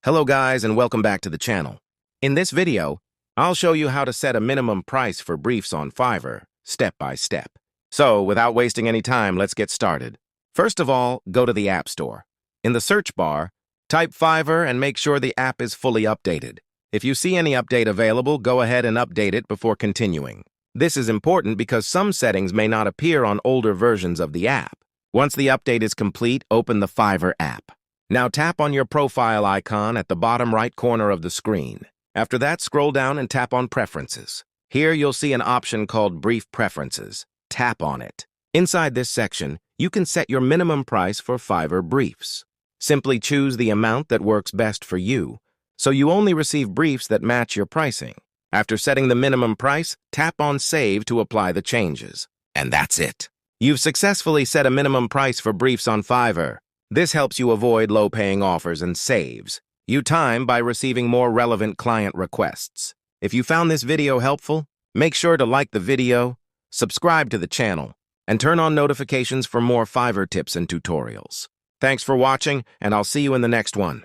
Hello guys and welcome back to the channel. In this video, I'll show you how to set a minimum price for briefs on Fiverr, step by step. So, without wasting any time, let's get started. First of all, go to the App Store. In the search bar, type Fiverr and make sure the app is fully updated. If you see any update available, go ahead and update it before continuing. This is important because some settings may not appear on older versions of the app. Once the update is complete, open the Fiverr app. Now tap on your profile icon at the bottom right corner of the screen. After that, scroll down and tap on Preferences. Here you'll see an option called Brief Preferences. Tap on it. Inside this section, you can set your minimum price for Fiverr briefs. Simply choose the amount that works best for you, so you only receive briefs that match your pricing. After setting the minimum price, tap on Save to apply the changes. And that's it. You've successfully set a minimum price for briefs on Fiverr. This helps you avoid low-paying offers and saves you time by receiving more relevant client requests. If you found this video helpful, make sure to like the video, subscribe to the channel, and turn on notifications for more Fiverr tips and tutorials. Thanks for watching, and I'll see you in the next one.